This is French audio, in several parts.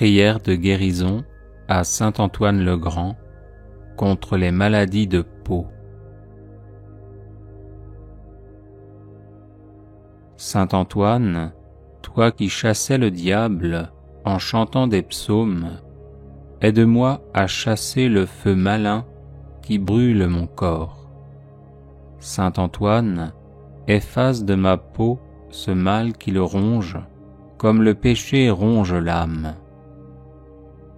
Prière de guérison à saint Antoine le Grand contre les maladies de peau. Saint Antoine, toi qui chassais le diable en chantant des psaumes, aide-moi à chasser le feu malin qui brûle mon corps. Saint Antoine, efface de ma peau ce mal qui le ronge, comme le péché ronge l'âme.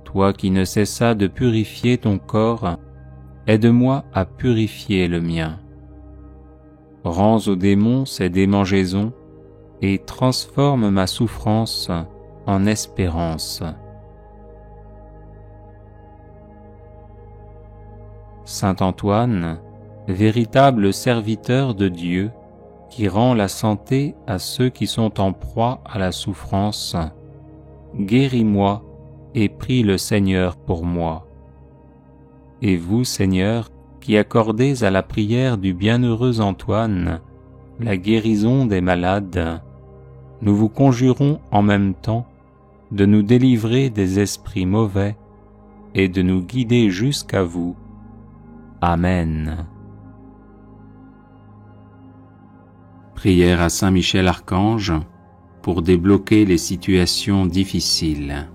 Toi qui ne cessas de purifier ton corps, aide-moi à purifier le mien. Rends aux démons ces démangeaisons et transforme ma souffrance en espérance. Saint Antoine, véritable serviteur de Dieu, qui rend la santé à ceux qui sont en proie à la souffrance, guéris-moi et prie le Seigneur pour moi. Et vous, Seigneur, qui accordez à la prière du bienheureux Antoine la guérison des malades, nous vous conjurons en même temps de nous délivrer des esprits mauvais et de nous guider jusqu'à vous. Amen. Prière à Saint Michel Archange pour débloquer les situations difficiles.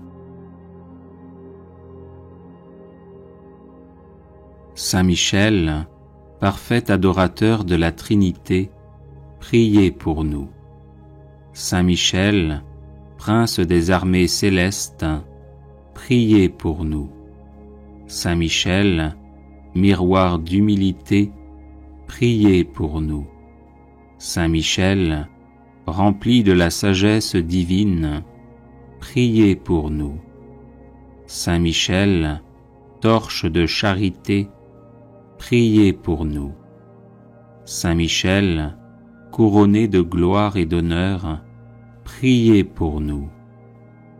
Saint Michel, parfait adorateur de la Trinité, priez pour nous. Saint Michel, prince des armées célestes, priez pour nous. Saint Michel, miroir d'humilité, priez pour nous. Saint Michel, rempli de la sagesse divine, priez pour nous. Saint Michel, torche de charité, priez pour nous. Saint Michel, couronné de gloire et d'honneur, priez pour nous.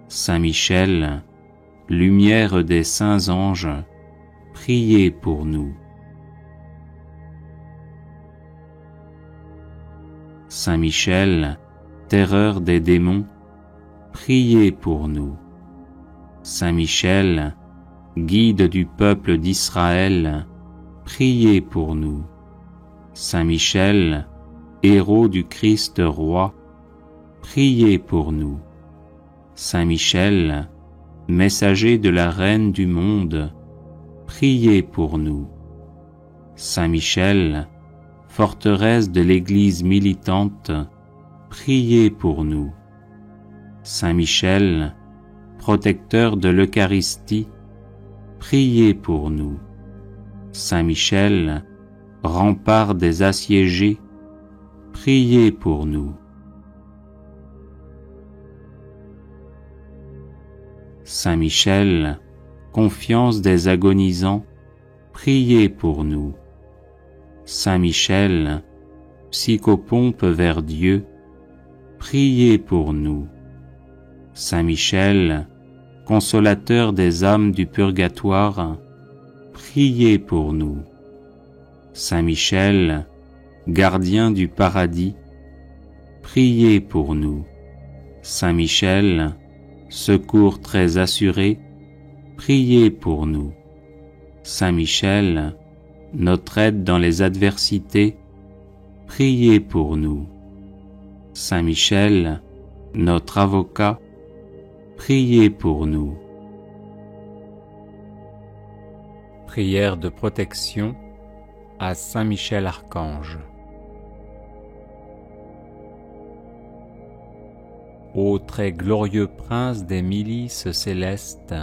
Saint Michel, lumière des saints anges, priez pour nous. Saint Michel, terreur des démons, priez pour nous. Saint Michel, guide du peuple d'Israël, priez pour nous. Saint Michel, héros du Christ roi, priez pour nous. Saint Michel, messager de la Reine du monde, priez pour nous. Saint Michel, forteresse de l'Église militante, priez pour nous. Saint Michel, protecteur de l'Eucharistie, priez pour nous. Saint Michel, rempart des assiégés, priez pour nous. Saint Michel, confiance des agonisants, priez pour nous. Saint Michel, psychopompe vers Dieu, priez pour nous. Saint Michel, consolateur des âmes du purgatoire, priez pour nous. Saint Michel, gardien du paradis, priez pour nous. Saint Michel, secours très assuré, priez pour nous. Saint Michel, notre aide dans les adversités, priez pour nous. Saint Michel, notre avocat, priez pour nous. Prière de protection à Saint Michel Archange. Ô très glorieux prince des milices célestes,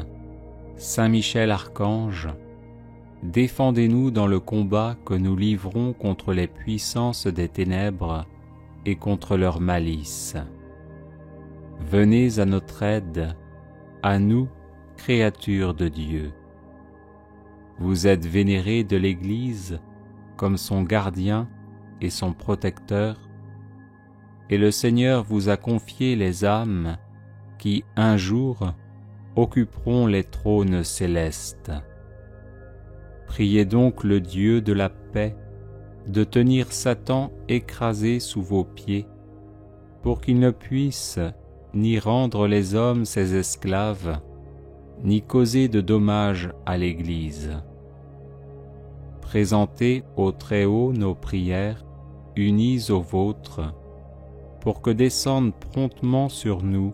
Saint Michel Archange, défendez-nous dans le combat que nous livrons contre les puissances des ténèbres et contre leur malice. Venez à notre aide, à nous, créatures de Dieu. Vous êtes vénérés de l'Église comme son gardien et son protecteur, et le Seigneur vous a confié les âmes qui, un jour, occuperont les trônes célestes. Priez donc le Dieu de la paix de tenir Satan écrasé sous vos pieds, pour qu'il ne puisse ni rendre les hommes ses esclaves, ni causer de dommages à l'Église. Présentez au Très-Haut nos prières, unies aux vôtres, pour que descende promptement sur nous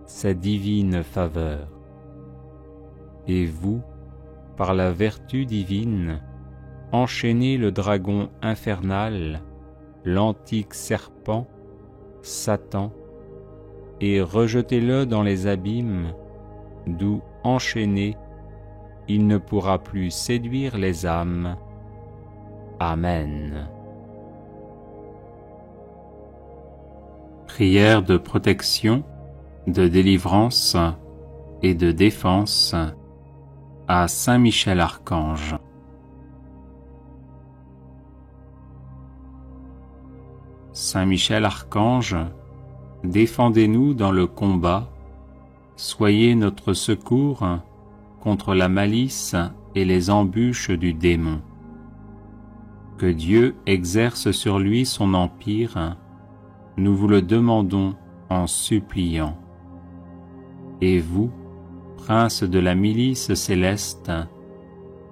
sa divine faveur. Et vous, par la vertu divine, enchaînez le dragon infernal, l'antique serpent, Satan, et rejetez-le dans les abîmes, d'où, enchaîné, il ne pourra plus séduire les âmes. Amen. Prière de protection, de délivrance et de défense à Saint Michel Archange. Saint Michel Archange, défendez-nous dans le combat, soyez notre secours contre la malice et les embûches du démon. Que Dieu exerce sur lui son empire, nous vous le demandons en suppliant. Et vous, prince de la milice céleste,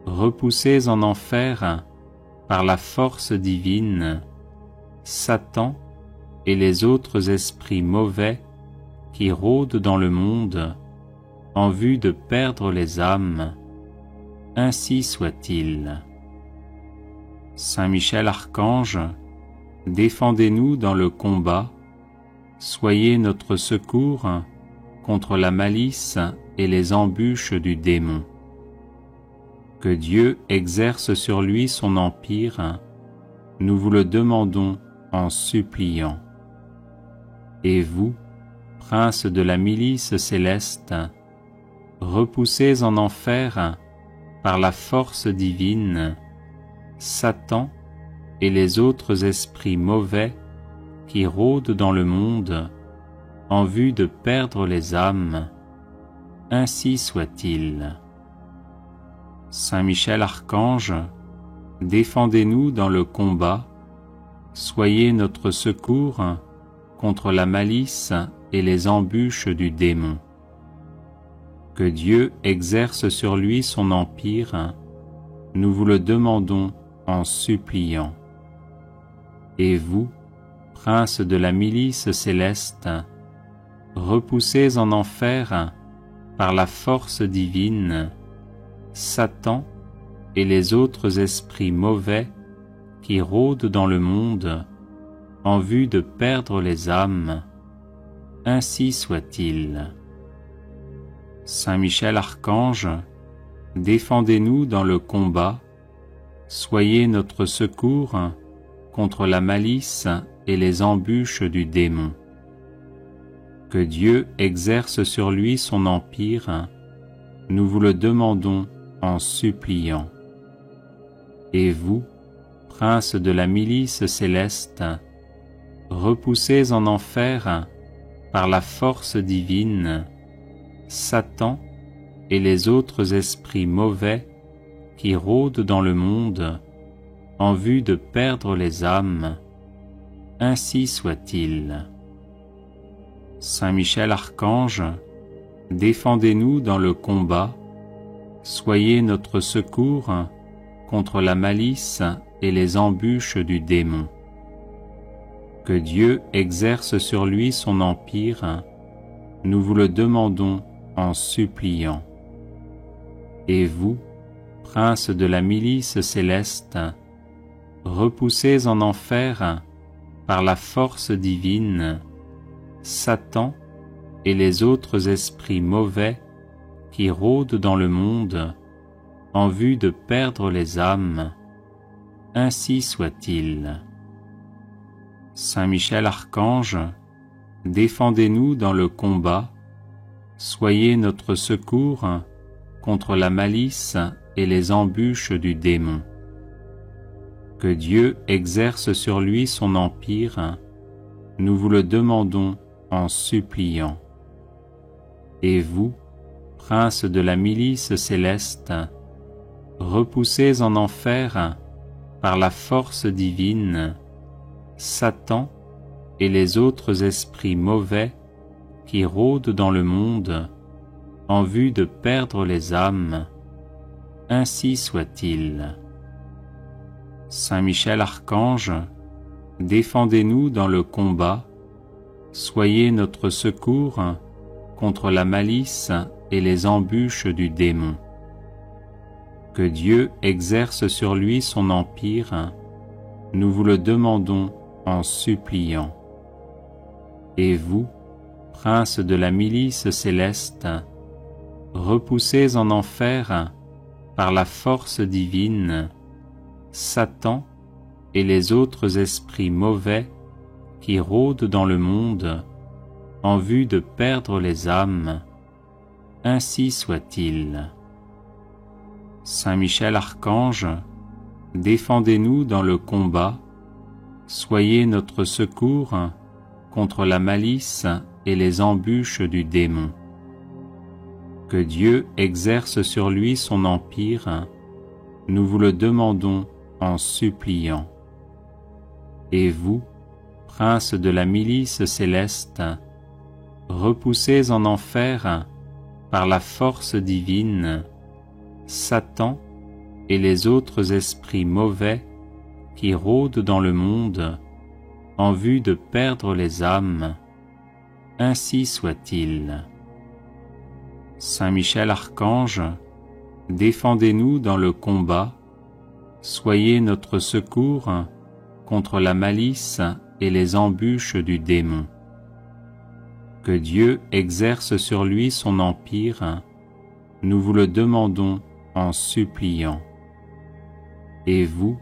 repoussez en enfer, par la force divine, Satan et les autres esprits mauvais qui rôdent dans le monde en vue de perdre les âmes. Ainsi soit-il. Saint Michel Archange, défendez-nous dans le combat, soyez notre secours contre la malice et les embûches du démon. Que Dieu exerce sur lui son empire, nous vous le demandons en suppliant. Et vous, prince de la milice céleste, repoussez en enfer, par la force divine, Satan et les autres esprits mauvais qui rôdent dans le monde en vue de perdre les âmes. Ainsi soit-il. Saint Michel Archange, défendez-nous dans le combat, soyez notre secours contre la malice et les embûches du démon. Que Dieu exerce sur lui son empire, nous vous le demandons en suppliant. Et vous, prince de la milice céleste, repoussez en enfer, par la force divine, Satan et les autres esprits mauvais qui rôdent dans le monde en vue de perdre les âmes. Ainsi soit-il. Saint Michel Archange, défendez-nous dans le combat, soyez notre secours contre la malice et les embûches du démon. Que Dieu exerce sur lui son empire, nous vous le demandons en suppliant. Et vous, prince de la milice céleste, repoussez en enfer, par la force divine, Satan et les autres esprits mauvais qui rôdent dans le monde en vue de perdre les âmes. Ainsi soit-il. Saint Michel Archange, défendez-nous dans le combat, soyez notre secours contre la malice et les embûches du démon. Que Dieu exerce sur lui son empire, nous vous le demandons en suppliant. Et vous, prince de la milice céleste, repoussez en enfer, par la force divine, Satan et les autres esprits mauvais qui rôdent dans le monde en vue de perdre les âmes. Ainsi soit-il. Saint Michel Archange, défendez-nous dans le combat, soyez notre secours contre la malice et les embûches du démon. Que Dieu exerce sur lui son empire, nous vous le demandons en suppliant. Et vous, prince de la milice céleste, repoussez en enfer, par la force divine, Satan et les autres esprits mauvais qui rôdent dans le monde en vue de perdre les âmes. Ainsi soit-il. Saint Michel Archange, défendez-nous dans le combat, soyez notre secours contre la malice et les embûches du démon. Que Dieu exerce sur lui son empire, nous vous le demandons en suppliant. Et vous, princes de la milice céleste, repoussez en enfer, par la force divine, Satan et les autres esprits mauvais qui rôdent dans le monde en vue de perdre les âmes. Ainsi soit-il. Saint Michel Archange, défendez-nous dans le combat, soyez notre secours contre la malice et les embûches du démon. Que Dieu exerce sur lui son empire, nous vous le demandons en suppliant. Et vous, princes de la milice céleste, repoussez en enfer, par la force divine, Satan et les autres esprits mauvais qui rôdent dans le monde en vue de perdre les âmes. Ainsi soit-il. Saint Michel Archange, défendez-nous dans le combat, soyez notre secours contre la malice et les embûches du démon. Que Dieu exerce sur lui son empire, nous vous le demandons en suppliant. Et vous,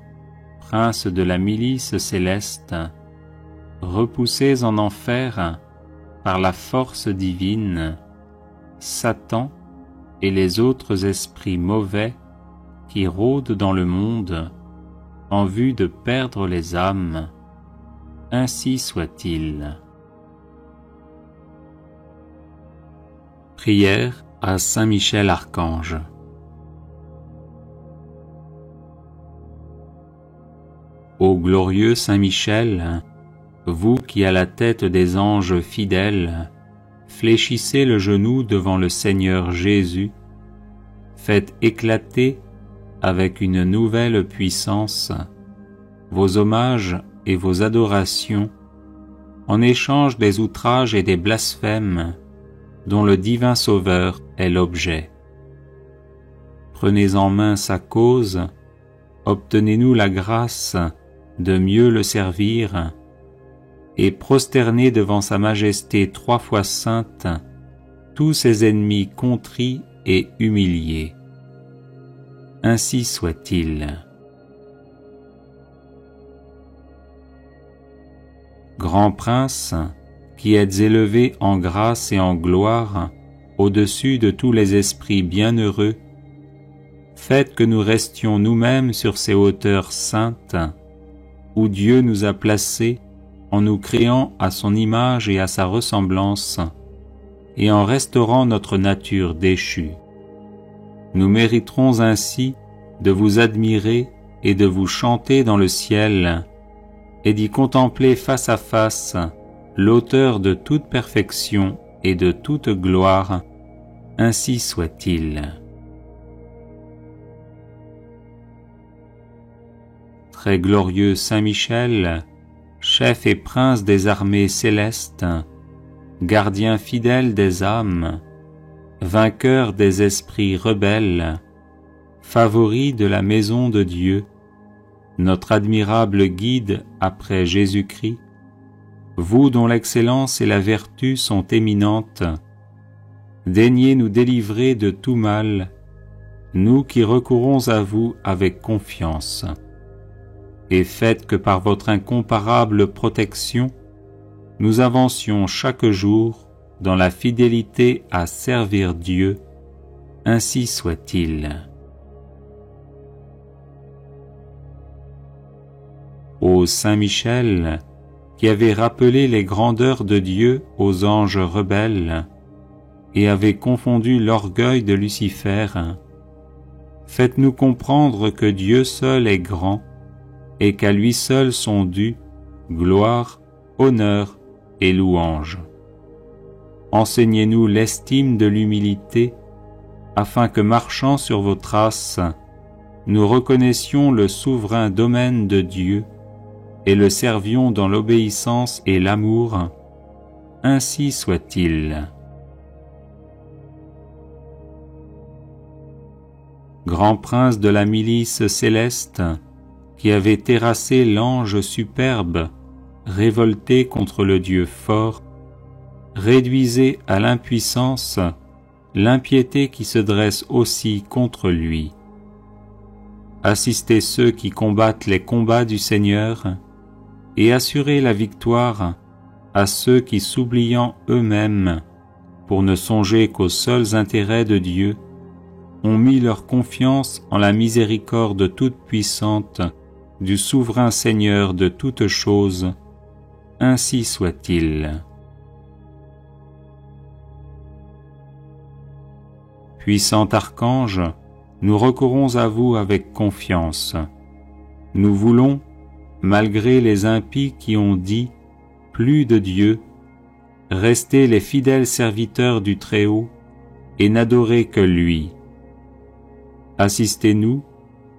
princes de la milice céleste, repoussez en enfer, par la force divine, Satan et les autres esprits mauvais qui rôdent dans le monde en vue de perdre les âmes. Ainsi soit-il. Prière à Saint Michel Archange. Ô glorieux Saint Michel, vous qui à la tête des anges fidèles fléchissez le genou devant le Seigneur Jésus, faites éclater avec une nouvelle puissance vos hommages et vos adorations en échange des outrages et des blasphèmes dont le divin Sauveur est l'objet. Prenez en main sa cause, obtenez-nous la grâce de mieux le servir, et prosternez devant sa majesté 3 fois sainte tous ses ennemis contrits et humiliés. Ainsi soit-il. Grand prince, qui êtes élevé en grâce et en gloire au-dessus de tous les esprits bienheureux, faites que nous restions nous-mêmes sur ces hauteurs saintes, où Dieu nous a placés en nous créant à son image et à sa ressemblance, et en restaurant notre nature déchue. Nous mériterons ainsi de vous admirer et de vous chanter dans le ciel, et d'y contempler face à face l'auteur de toute perfection et de toute gloire. Ainsi soit-il. Très glorieux Saint Michel, chef et prince des armées célestes, gardien fidèle des âmes, vainqueur des esprits rebelles, favori de la maison de Dieu, notre admirable guide après Jésus-Christ, vous dont l'excellence et la vertu sont éminentes, daignez nous délivrer de tout mal, nous qui recourons à vous avec confiance. Et faites que par votre incomparable protection, nous avancions chaque jour dans la fidélité à servir Dieu. Ainsi soit-il. Ô Saint Michel, qui avez rappelé les grandeurs de Dieu aux anges rebelles et avez confondu l'orgueil de Lucifer, faites-nous comprendre que Dieu seul est grand et qu'à lui seul sont dus gloire, honneur et louange. enseignez-nous l'estime de l'humilité, afin que, marchant sur vos traces, nous reconnaissions le souverain domaine de Dieu et le servions dans l'obéissance et l'amour. Ainsi soit-il. Grand prince de la milice céleste, qui avait terrassé l'ange superbe, révolté contre le Dieu fort, réduisez à l'impuissance l'impiété qui se dresse aussi contre lui. Assistez ceux qui combattent les combats du Seigneur et assurez la victoire à ceux qui, s'oubliant eux-mêmes, pour ne songer qu'aux seuls intérêts de Dieu, ont mis leur confiance en la miséricorde toute-puissante du souverain Seigneur de toutes choses. Ainsi soit-il. Puissant archange, nous recourons à vous avec confiance. Nous voulons, malgré les impies qui ont dit « plus de Dieu », rester les fidèles serviteurs du Très-Haut et n'adorer que lui. Assistez-nous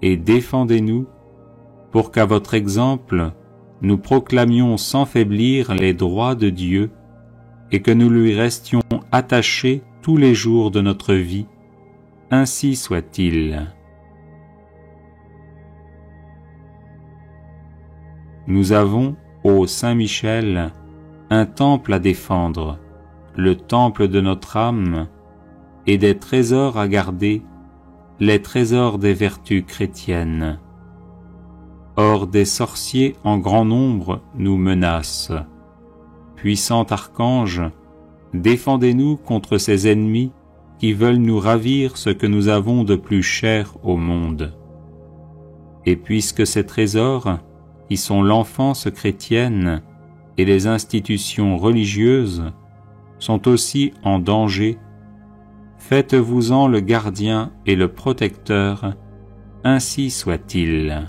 et défendez-nous pour qu'à votre exemple, nous proclamions sans faiblir les droits de Dieu et que nous lui restions attachés tous les jours de notre vie. Ainsi soit-il. Nous avons, ô Saint Michel, un temple à défendre, le temple de notre âme, et des trésors à garder, les trésors des vertus chrétiennes. Or des sorciers en grand nombre nous menacent. Puissant archange, défendez-nous contre ces ennemis qui veulent nous ravir ce que nous avons de plus cher au monde. Et puisque ces trésors, qui sont l'enfance chrétienne et les institutions religieuses, sont aussi en danger, faites-vous-en le gardien et le protecteur, ainsi soit-il.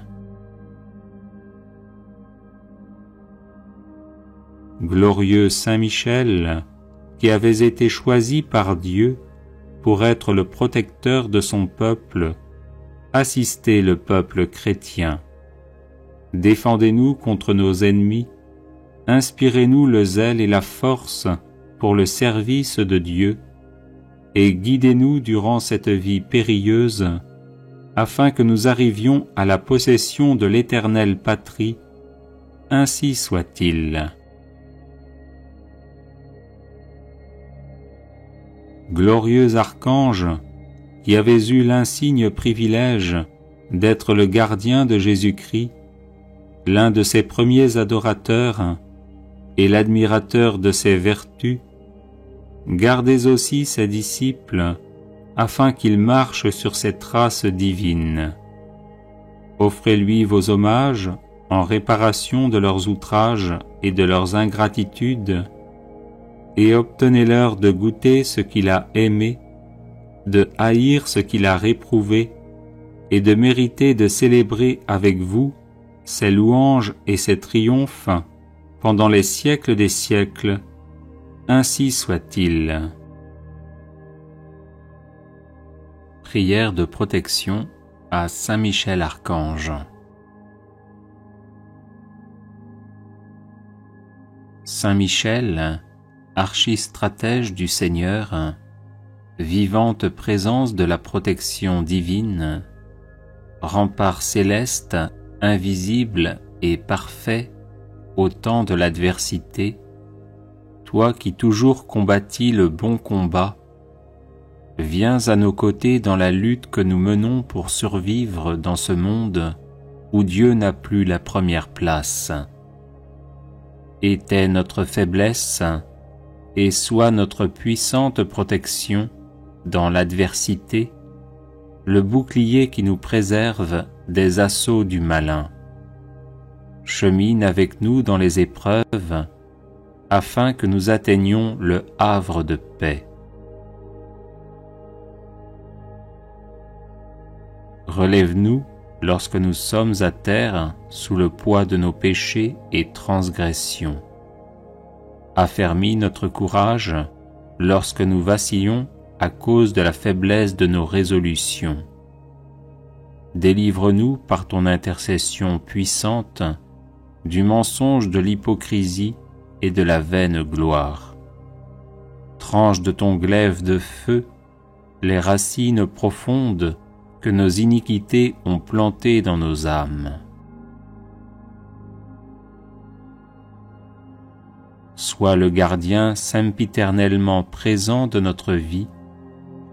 Glorieux Saint Michel, qui avez été choisi par Dieu pour être le protecteur de son peuple, assistez le peuple chrétien. Défendez-nous contre nos ennemis, inspirez-nous le zèle et la force pour le service de Dieu, et guidez-nous durant cette vie périlleuse, afin que nous arrivions à la possession de l'éternelle patrie. Ainsi soit-il. Glorieux archange, qui avez eu l'insigne privilège d'être le gardien de Jésus-Christ, l'un de ses premiers adorateurs et l'admirateur de ses vertus, gardez aussi ses disciples, afin qu'ils marchent sur ses traces divines. Offrez-lui vos hommages en réparation de leurs outrages et de leurs ingratitudes, et obtenez-leur de goûter ce qu'il a aimé, de haïr ce qu'il a réprouvé, et de mériter de célébrer avec vous ses louanges et ses triomphes pendant les siècles des siècles. Ainsi soit-il. Prière de protection à Saint Michel Archange. Saint Michel, archistratège du Seigneur, vivante présence de la protection divine, rempart céleste, invisible et parfait au temps de l'adversité, toi qui toujours combattis le bon combat, viens à nos côtés dans la lutte que nous menons pour survivre dans ce monde où Dieu n'a plus la première place. Était notre faiblesse et sois notre puissante protection dans l'adversité, le bouclier qui nous préserve des assauts du malin. Chemine avec nous dans les épreuves, afin que nous atteignions le havre de paix. Relève-nous lorsque nous sommes à terre sous le poids de nos péchés et transgressions. Affermis notre courage lorsque nous vacillons à cause de la faiblesse de nos résolutions. Délivre-nous par ton intercession puissante du mensonge de l'hypocrisie et de la vaine gloire. Tranche de ton glaive de feu les racines profondes que nos iniquités ont plantées dans nos âmes. Sois le gardien sempiternellement présent de notre vie,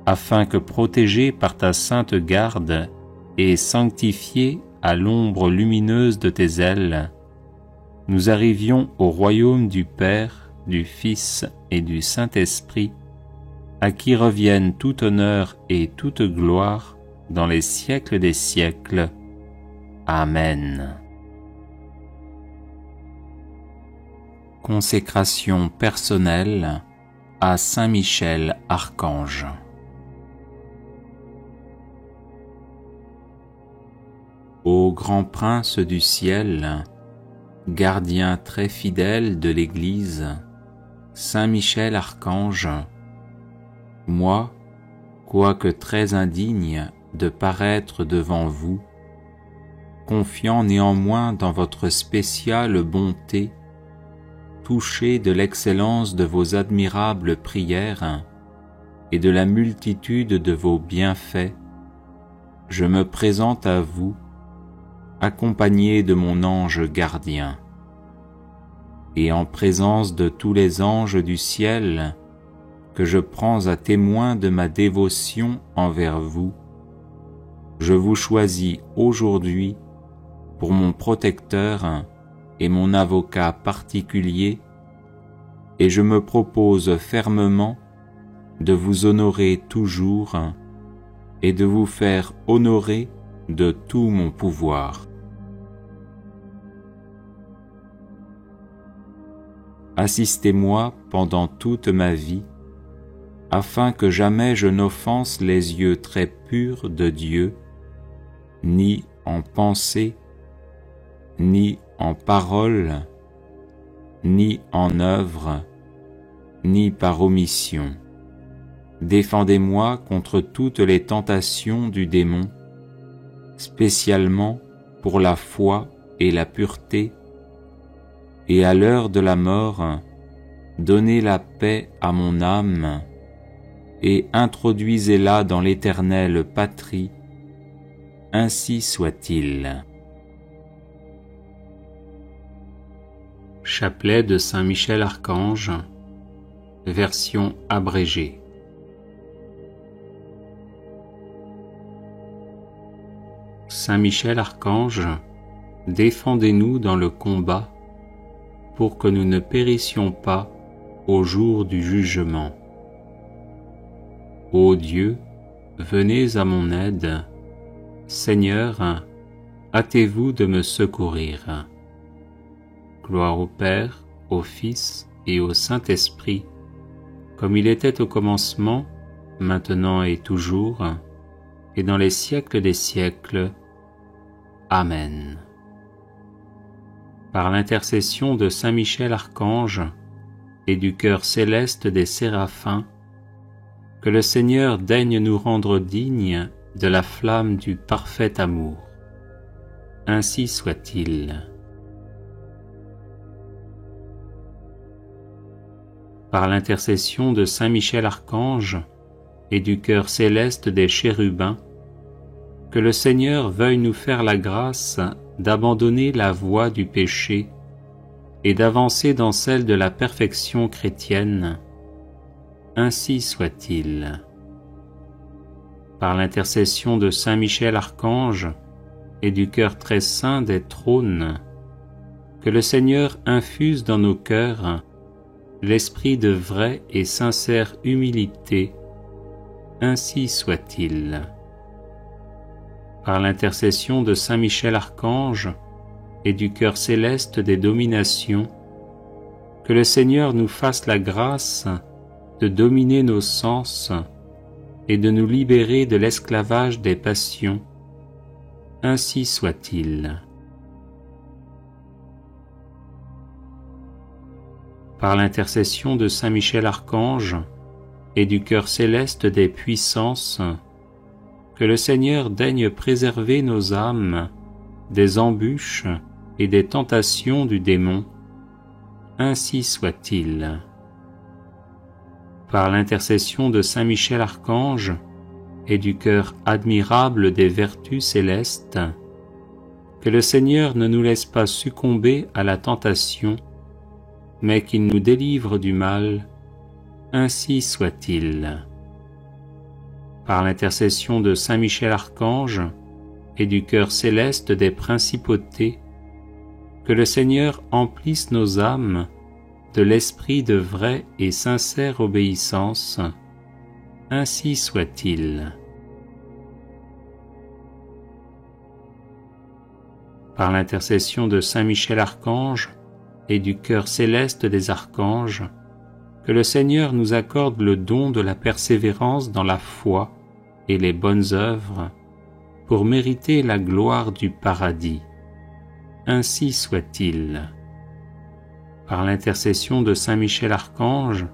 afin que, protégés par ta sainte garde et sanctifiés à l'ombre lumineuse de tes ailes, nous arrivions au royaume du Père, du Fils et du Saint-Esprit, à qui reviennent tout honneur et toute gloire dans les siècles des siècles. Amen. Consécration personnelle à Saint Michel Archange. Ô grand prince du ciel, gardien très fidèle de l'Église, Saint Michel Archange, moi, quoique très indigne de paraître devant vous, confiant néanmoins dans votre spéciale bonté, touché de l'excellence de vos admirables prières et de la multitude de vos bienfaits, je me présente à vous, accompagné de mon ange gardien. Et en présence de tous les anges du ciel, que je prends à témoin de ma dévotion envers vous, je vous choisis aujourd'hui pour mon protecteur et mon avocat particulier, et je me propose fermement de vous honorer toujours et de vous faire honorer de tout mon pouvoir. Assistez-moi pendant toute ma vie, afin que jamais je n'offense les yeux très purs de Dieu, ni en pensée, ni en parole, ni en œuvre, ni par omission. Défendez-moi contre toutes les tentations du démon, spécialement pour la foi et la pureté, et à l'heure de la mort, donnez la paix à mon âme, et introduisez-la dans l'éternelle patrie, ainsi soit-il. Chapelet de Saint Michel Archange, version abrégée. Saint Michel Archange, défendez-nous dans le combat, pour que nous ne périssions pas au jour du jugement. Ô Dieu, venez à mon aide. Seigneur, hâtez-vous de me secourir. Gloire au Père, au Fils et au Saint-Esprit, comme il était au commencement, maintenant et toujours, et dans les siècles des siècles. Amen. Par l'intercession de Saint Michel Archange et du cœur céleste des séraphins, que le Seigneur daigne nous rendre dignes de la flamme du parfait amour. Ainsi soit-il. Par l'intercession de Saint Michel Archange et du cœur céleste des chérubins, que le Seigneur veuille nous faire la grâce d'abandonner la voie du péché et d'avancer dans celle de la perfection chrétienne. Ainsi soit-il. Par l'intercession de Saint Michel Archange et du cœur très saint des trônes, que le Seigneur infuse dans nos cœurs l'esprit de vraie et sincère humilité. Ainsi soit-il. Par l'intercession de Saint Michel Archange et du cœur céleste des dominations, que le Seigneur nous fasse la grâce de dominer nos sens et de nous libérer de l'esclavage des passions. Ainsi soit-il. Par l'intercession de Saint Michel Archange et du cœur céleste des puissances, que le Seigneur daigne préserver nos âmes des embûches et des tentations du démon, ainsi soit-il. Par l'intercession de Saint Michel Archange et du cœur admirable des vertus célestes, que le Seigneur ne nous laisse pas succomber à la tentation, mais qu'il nous délivre du mal, ainsi soit-il. Par l'intercession de Saint Michel Archange et du cœur céleste des principautés, que le Seigneur emplisse nos âmes de l'esprit de vraie et sincère obéissance, ainsi soit-il. Par l'intercession de Saint Michel Archange et du cœur céleste des archanges, que le Seigneur nous accorde le don de la persévérance dans la foi et les bonnes œuvres, pour mériter la gloire du paradis. Ainsi soit-il. Par l'intercession de Saint Michel Archange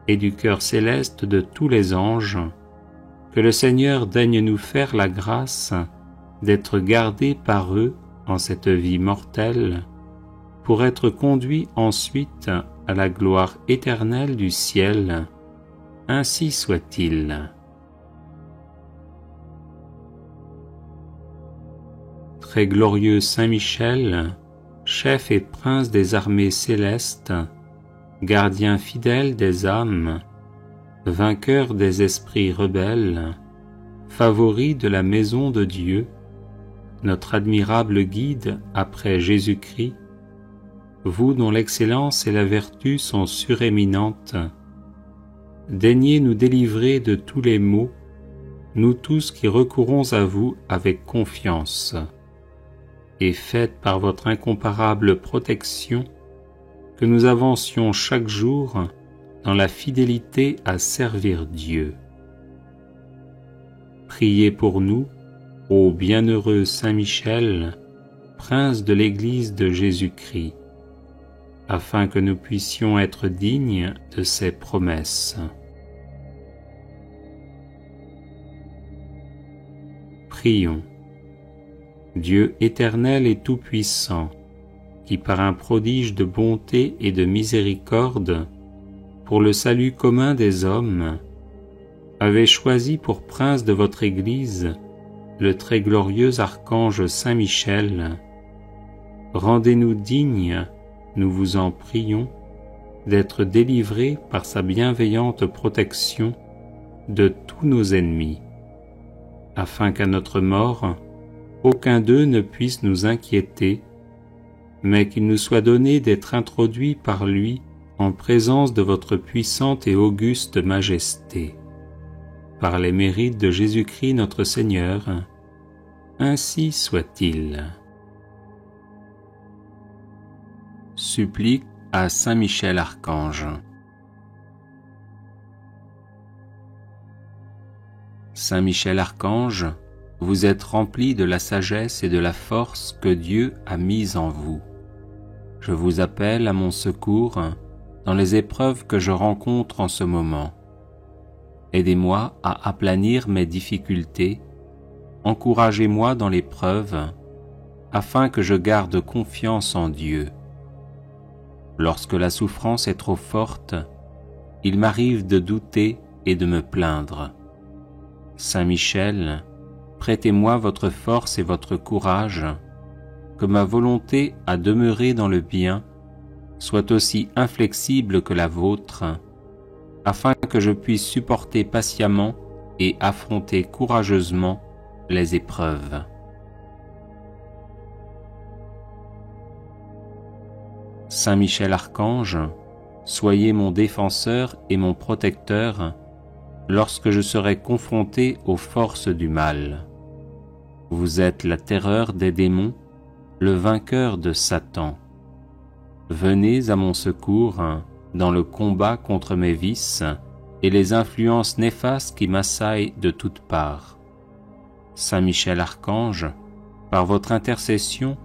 et du cœur céleste de tous les anges, que le Seigneur daigne nous faire la grâce d'être gardés par eux en cette vie mortelle, pour être conduits ensuite à la gloire éternelle du ciel. Ainsi soit-il. Très glorieux Saint Michel, chef et prince des armées célestes, gardien fidèle des âmes, vainqueur des esprits rebelles, favori de la maison de Dieu, notre admirable guide après Jésus-Christ, vous dont l'excellence et la vertu sont suréminentes, daignez nous délivrer de tous les maux, nous tous qui recourons à vous avec confiance, et faites par votre incomparable protection que nous avancions chaque jour dans la fidélité à servir Dieu. Priez pour nous, ô bienheureux Saint Michel, prince de l'Église de Jésus-Christ, afin que nous puissions être dignes de ses promesses. Prions. Dieu éternel et tout-puissant, qui par un prodige de bonté et de miséricorde, pour le salut commun des hommes, avez choisi pour prince de votre Église le très glorieux archange Saint Michel, rendez-nous dignes, nous vous en prions, d'être délivrés par sa bienveillante protection de tous nos ennemis, afin qu'à notre mort, aucun d'eux ne puisse nous inquiéter, mais qu'il nous soit donné d'être introduits par lui en présence de votre puissante et auguste majesté. Par les mérites de Jésus-Christ notre Seigneur, ainsi soit-il. Supplique à Saint Michel Archange. Saint Michel Archange, vous êtes rempli de la sagesse et de la force que Dieu a mise en vous. Je vous appelle à mon secours dans les épreuves que je rencontre en ce moment. Aidez-moi à aplanir mes difficultés, encouragez-moi dans l'épreuve, afin que je garde confiance en Dieu. Lorsque la souffrance est trop forte, il m'arrive de douter et de me plaindre. Saint Michel, prêtez-moi votre force et votre courage, que ma volonté à demeurer dans le bien soit aussi inflexible que la vôtre, afin que je puisse supporter patiemment et affronter courageusement les épreuves. Saint Michel Archange, soyez mon défenseur et mon protecteur lorsque je serai confronté aux forces du mal. Vous êtes la terreur des démons, le vainqueur de Satan. Venez à mon secours dans le combat contre mes vices et les influences néfastes qui m'assaillent de toutes parts. Saint Michel Archange, par votre intercession,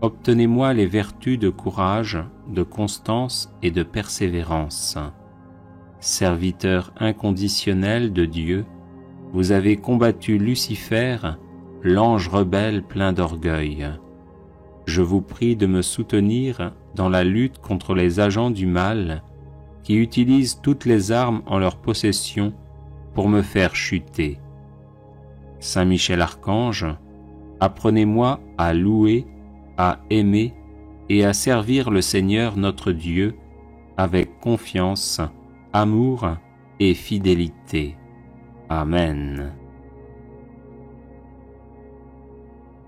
obtenez-moi les vertus de courage, de constance et de persévérance. serviteur inconditionnel de Dieu, vous avez combattu Lucifer, l'ange rebelle plein d'orgueil. Je vous prie de me soutenir dans la lutte contre les agents du mal qui utilisent toutes les armes en leur possession pour me faire chuter. Saint Michel Archange, apprenez-moi à louer, à aimer et à servir le Seigneur notre Dieu avec confiance, amour et fidélité. Amen.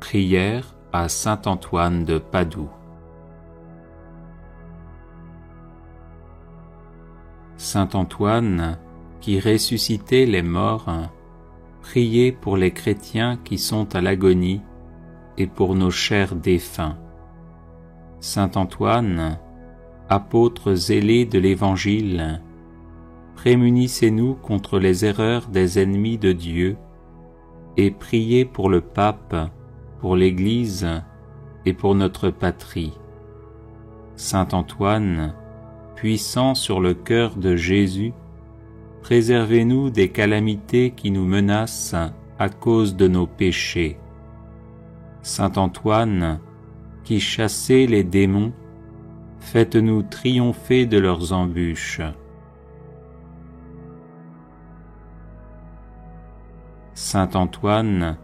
Prière à saint Antoine de Padoue. Saint Antoine, qui ressuscitait les morts, priez pour les chrétiens qui sont à l'agonie et pour nos chers défunts. Saint Antoine, apôtre zélé de l'Évangile, prémunissez-nous contre les erreurs des ennemis de Dieu et priez pour le pape, pour l'Église et pour notre patrie. Saint Antoine, puissant sur le cœur de Jésus, préservez-nous des calamités qui nous menacent à cause de nos péchés. Saint Antoine, qui chassez les démons, faites-nous triompher de leurs embûches. Saint Antoine,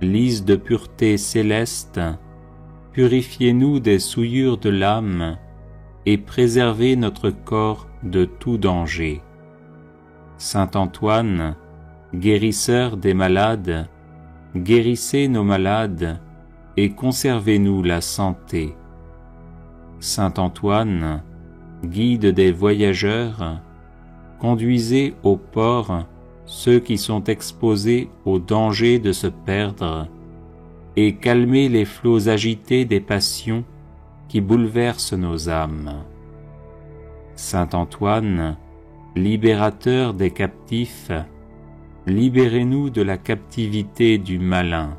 lys de pureté céleste, purifiez-nous des souillures de l'âme et préservez notre corps de tout danger. Saint Antoine, guérisseur des malades, guérissez nos malades et conservez-nous la santé. Saint Antoine, guide des voyageurs, conduisez au port ceux qui sont exposés au danger de se perdre et calmez les flots agités des passions qui bouleversent nos âmes. Saint Antoine, libérateur des captifs, libérez-nous de la captivité du malin.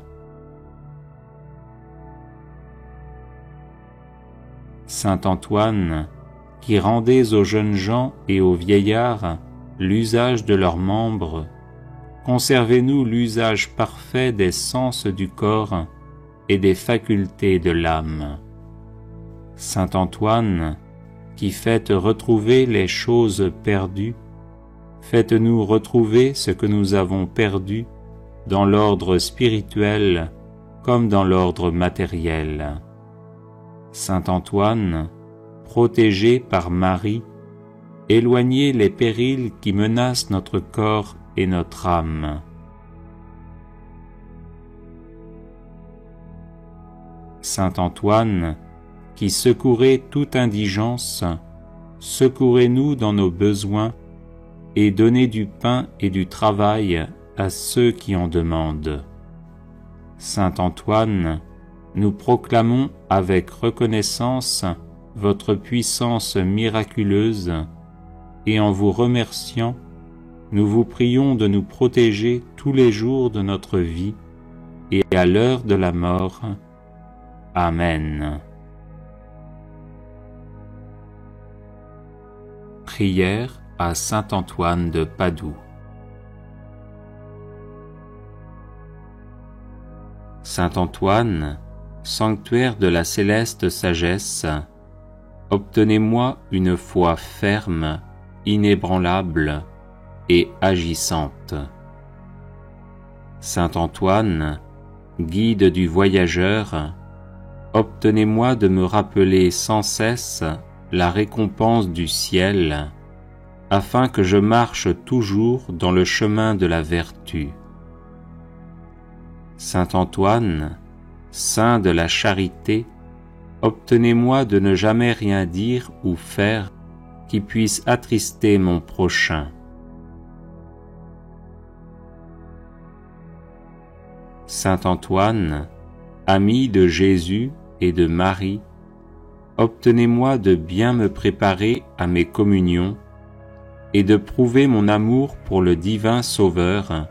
Saint Antoine, qui rendez aux jeunes gens et aux vieillards l'usage de leurs membres, conservez-nous l'usage parfait des sens du corps et des facultés de l'âme. Saint Antoine, qui faites retrouver les choses perdues, faites-nous retrouver ce que nous avons perdu dans l'ordre spirituel comme dans l'ordre matériel. Saint Antoine, protégé par Marie, éloignez les périls qui menacent notre corps et notre âme. Saint Antoine, qui secourez toute indigence, secourez-nous dans nos besoins et donnez du pain et du travail à ceux qui en demandent. Saint Antoine, nous proclamons avec reconnaissance votre puissance miraculeuse et en vous remerciant, nous vous prions de nous protéger tous les jours de notre vie et à l'heure de la mort. Amen. Prière à saint Antoine de Padoue. Saint Antoine, sanctuaire de la céleste sagesse, obtenez-moi une foi ferme, inébranlable et agissante. Saint Antoine, guide du voyageur, obtenez-moi de me rappeler sans cesse la récompense du ciel, afin que je marche toujours dans le chemin de la vertu. Saint Antoine, saint de la charité, obtenez-moi de ne jamais rien dire ou faire qui puisse attrister mon prochain. Saint Antoine, ami de Jésus et de Marie, obtenez-moi de bien me préparer à mes communions et de prouver mon amour pour le divin Sauveur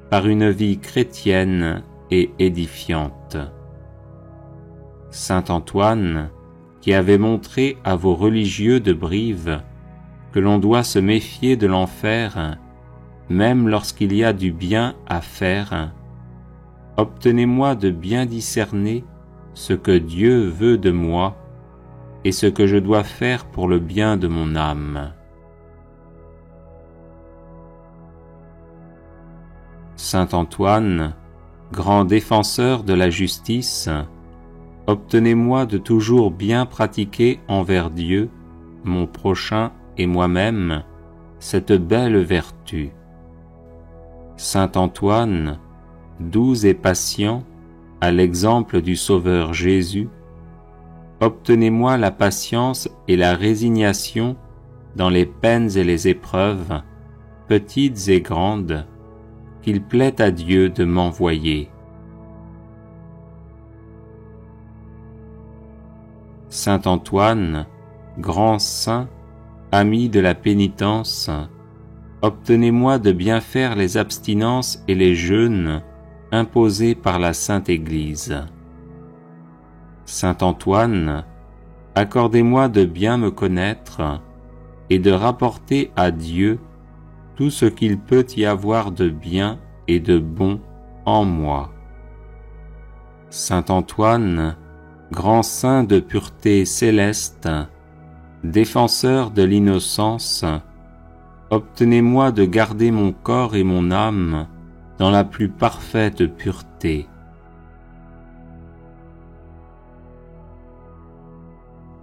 par une vie chrétienne et édifiante. Saint Antoine, qui avez montré à vos religieux de Brive que l'on doit se méfier de l'enfer, même lorsqu'il y a du bien à faire. Obtenez-moi de bien discerner ce que Dieu veut de moi et ce que je dois faire pour le bien de mon âme. Saint Antoine, grand défenseur de la justice, obtenez-moi de toujours bien pratiquer envers Dieu, mon prochain et moi-même, cette belle vertu. Saint Antoine, doux et patient, à l'exemple du Sauveur Jésus, obtenez-moi la patience et la résignation dans les peines et les épreuves, petites et grandes, qu'il plaît à Dieu de m'envoyer. Saint Antoine, grand saint, ami de la pénitence, obtenez-moi de bien faire les abstinences et les jeûnes imposés par la Sainte Église. Saint Antoine, accordez-moi de bien me connaître et de rapporter à Dieu tout ce qu'il peut y avoir de bien et de bon en moi. Saint Antoine, grand saint de pureté céleste, défenseur de l'innocence, obtenez-moi de garder mon corps et mon âme dans la plus parfaite pureté.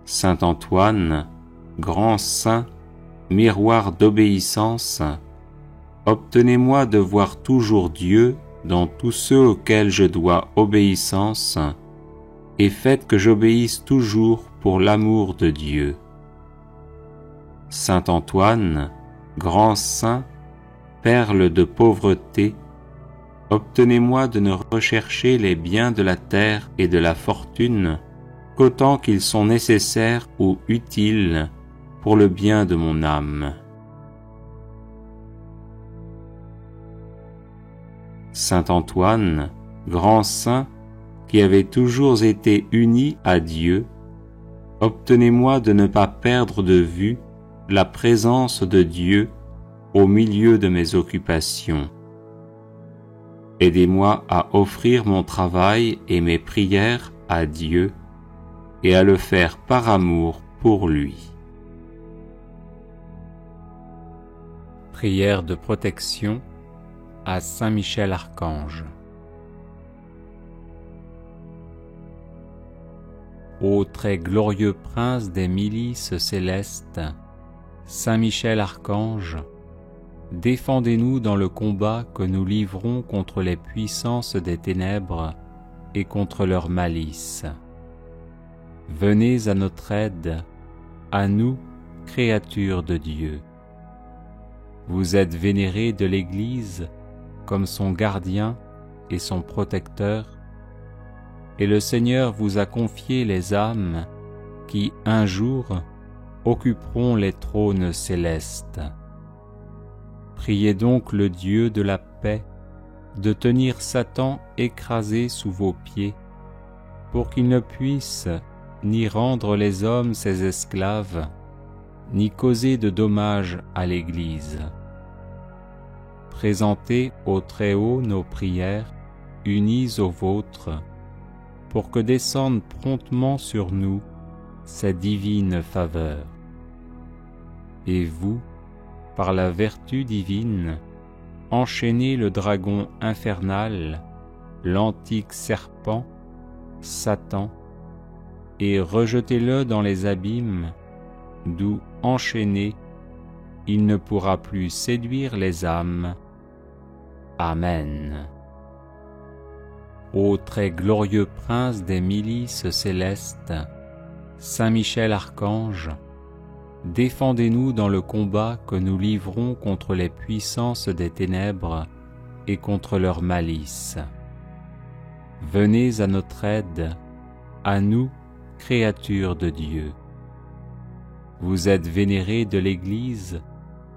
Saint Antoine, grand saint, miroir d'obéissance, obtenez-moi de voir toujours Dieu dans tous ceux auxquels je dois obéissance, et faites que j'obéisse toujours pour l'amour de Dieu. Saint Antoine, grand saint, perle de pauvreté, obtenez-moi de ne rechercher les biens de la terre et de la fortune qu'autant qu'ils sont nécessaires ou utiles pour le bien de mon âme. Saint Antoine, grand saint, qui avez toujours été uni à Dieu, obtenez-moi de ne pas perdre de vue la présence de Dieu au milieu de mes occupations. Aidez-moi à offrir mon travail et mes prières à Dieu et à le faire par amour pour lui. Prière de protection à Saint Michel Archange. Ô très glorieux prince des milices célestes, Saint Michel Archange, défendez-nous dans le combat que nous livrons contre les puissances des ténèbres et contre leur malice. Venez à notre aide, à nous, créatures de Dieu. Vous êtes vénérés de l'Église comme son gardien et son protecteur, et le Seigneur vous a confié les âmes qui, un jour, occuperont les trônes célestes. Priez donc le Dieu de la paix de tenir Satan écrasé sous vos pieds, pour qu'il ne puisse ni rendre les hommes ses esclaves, ni causer de dommages à l'Église. Présentez au Très-Haut nos prières, unies aux vôtres, pour que descende promptement sur nous sa divine faveur. Et vous, par la vertu divine, enchaînez le dragon infernal, l'antique serpent, Satan, et rejetez-le dans les abîmes, d'où, enchaîné, il ne pourra plus séduire les âmes. Amen. Ô très glorieux prince des milices célestes, Saint Michel Archange, défendez-nous dans le combat que nous livrons contre les puissances des ténèbres et contre leur malice. Venez à notre aide, à nous, créatures de Dieu. Vous êtes vénérés de l'Église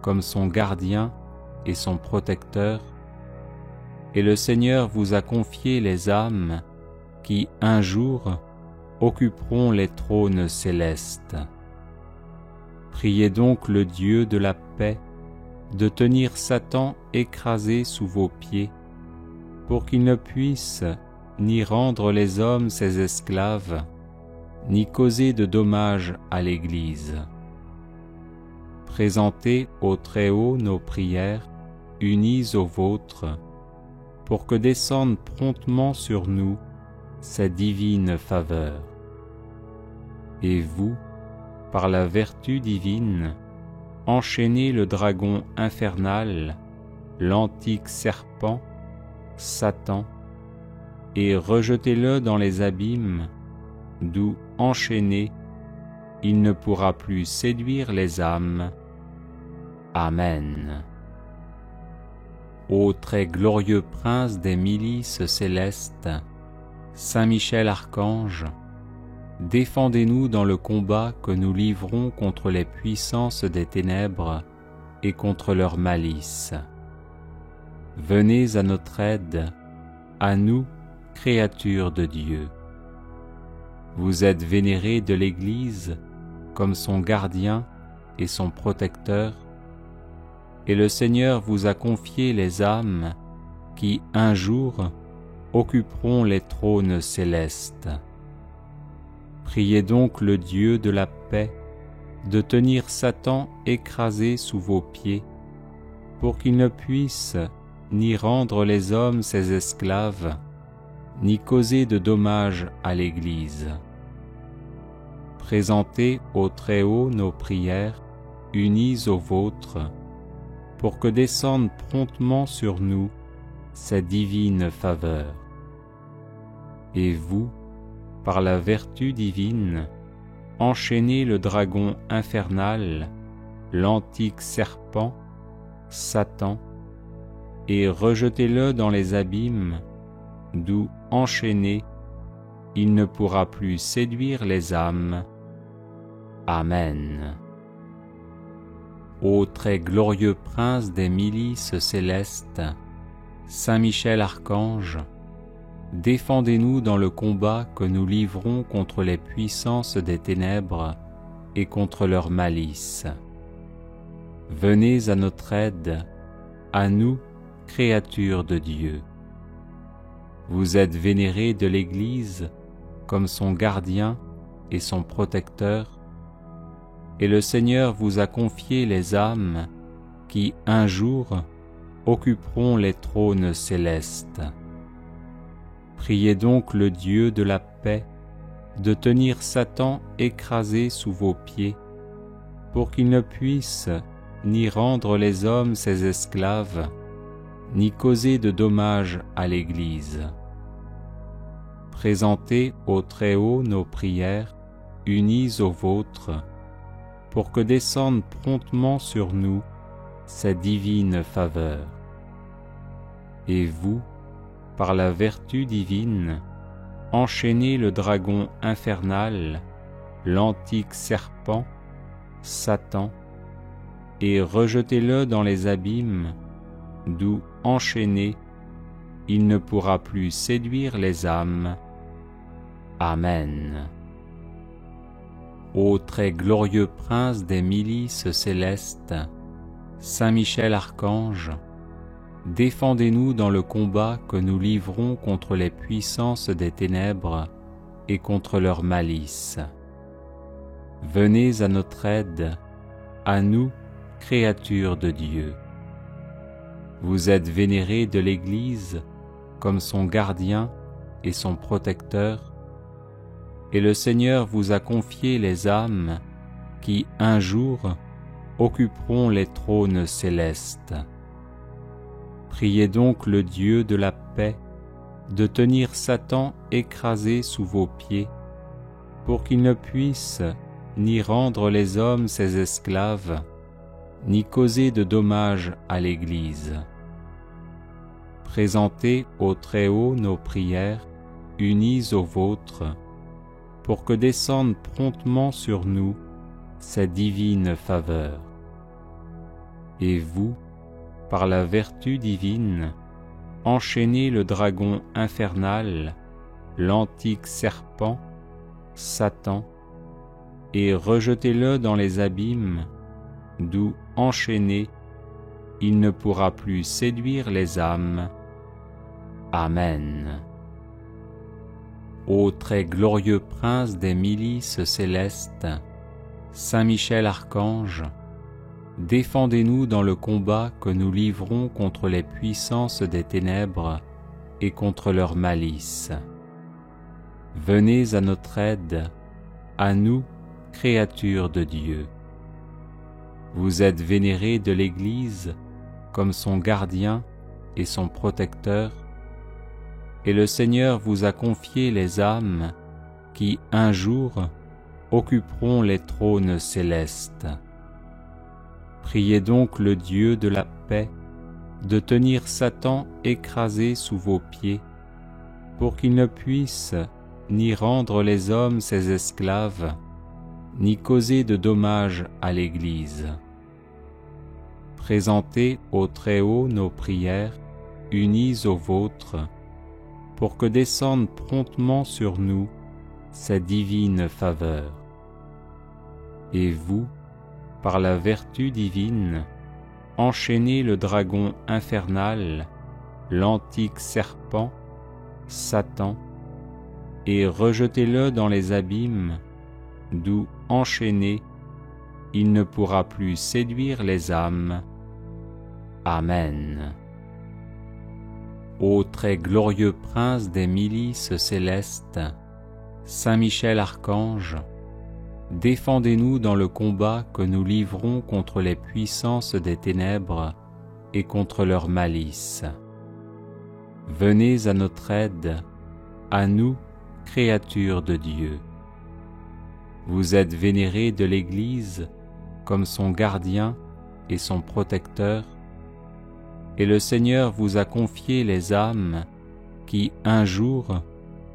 comme son gardien et son protecteur, et le Seigneur vous a confié les âmes qui, un jour, occuperont les trônes célestes. Priez donc le Dieu de la paix de tenir Satan écrasé sous vos pieds, pour qu'il ne puisse ni rendre les hommes ses esclaves, ni causer de dommages à l'Église. Présentez au Très-Haut nos prières, unies aux vôtres, pour que descende promptement sur nous sa divine faveur. Et vous, par la vertu divine, enchaînez le dragon infernal, l'antique serpent, Satan, et rejetez-le dans les abîmes, d'où, enchaîné, il ne pourra plus séduire les âmes. Amen. Ô très glorieux prince des milices célestes, Saint Michel Archange, défendez-nous dans le combat que nous livrons contre les puissances des ténèbres et contre leur malice. Venez à notre aide, à nous, créatures de Dieu. Vous êtes vénérés de l'Église comme son gardien et son protecteur, et le Seigneur vous a confié les âmes qui, un jour, occuperont les trônes célestes. Priez donc le Dieu de la paix de tenir Satan écrasé sous vos pieds, pour qu'il ne puisse ni rendre les hommes ses esclaves, ni causer de dommages à l'Église. Présentez au Très-Haut nos prières, unies aux vôtres, pour que descende promptement sur nous sa divine faveur. Et vous, par la vertu divine, enchaînez le dragon infernal, l'antique serpent, Satan, et rejetez-le dans les abîmes, d'où, enchaîné, il ne pourra plus séduire les âmes. Amen. Ô très glorieux prince des milices célestes, Saint Michel Archange, défendez-nous dans le combat que nous livrons contre les puissances des ténèbres et contre leur malice. Venez à notre aide, à nous, créatures de Dieu. Vous êtes vénérés de l'Église comme son gardien et son protecteur, et le Seigneur vous a confié les âmes qui, un jour, occuperont les trônes célestes. Priez donc le Dieu de la paix de tenir Satan écrasé sous vos pieds, pour qu'il ne puisse ni rendre les hommes ses esclaves, ni causer de dommages à l'Église. Présentez au Très-Haut nos prières, unies aux vôtres, pour que descende promptement sur nous sa divine faveur. Et vous, par la vertu divine, enchaînez le dragon infernal, l'antique serpent, Satan, et rejetez-le dans les abîmes, d'où, enchaîné, il ne pourra plus séduire les âmes. Amen. Ô très glorieux prince des milices célestes, Saint Michel Archange, défendez-nous dans le combat que nous livrons contre les puissances des ténèbres et contre leur malice. Venez à notre aide, à nous, créatures de Dieu. Vous êtes vénérés de l'Église comme son gardien et son protecteur, et le Seigneur vous a confié les âmes qui, un jour, occuperont les trônes célestes. Priez donc le Dieu de la paix de tenir Satan écrasé sous vos pieds, pour qu'il ne puisse ni rendre les hommes ses esclaves, ni causer de dommages à l'Église. Présentez au Très-Haut nos prières, unies aux vôtres, pour que descende promptement sur nous sa divine faveur. Et vous, par la vertu divine, enchaînez le dragon infernal, l'antique serpent, Satan, et rejetez-le dans les abîmes, d'où, enchaîné, il ne pourra plus séduire les âmes. Amen. Ô très glorieux prince des milices célestes, Saint Michel Archange, défendez-nous dans le combat que nous livrons contre les puissances des ténèbres et contre leur malice. Venez à notre aide, à nous, créatures de Dieu. Vous êtes vénérés de l'Église comme son gardien et son protecteur, et le Seigneur vous a confié les âmes qui, un jour, occuperont les trônes célestes. Priez donc le Dieu de la paix de tenir Satan écrasé sous vos pieds, pour qu'il ne puisse ni rendre les hommes ses esclaves, ni causer de dommages à l'Église. Présentez au Très-Haut nos prières, unies aux vôtres, pour que descende promptement sur nous sa divine faveur. Et vous, par la vertu divine, enchaînez le dragon infernal, l'antique serpent, Satan, et rejetez-le dans les abîmes, d'où, enchaîné, il ne pourra plus séduire les âmes. Amen. Ô très glorieux prince des milices célestes, Saint Michel Archange, défendez-nous dans le combat que nous livrons contre les puissances des ténèbres et contre leur malice. Venez à notre aide, à nous, créatures de Dieu. Vous êtes vénérés de l'Église comme son gardien et son protecteur, et le Seigneur vous a confié les âmes qui, un jour,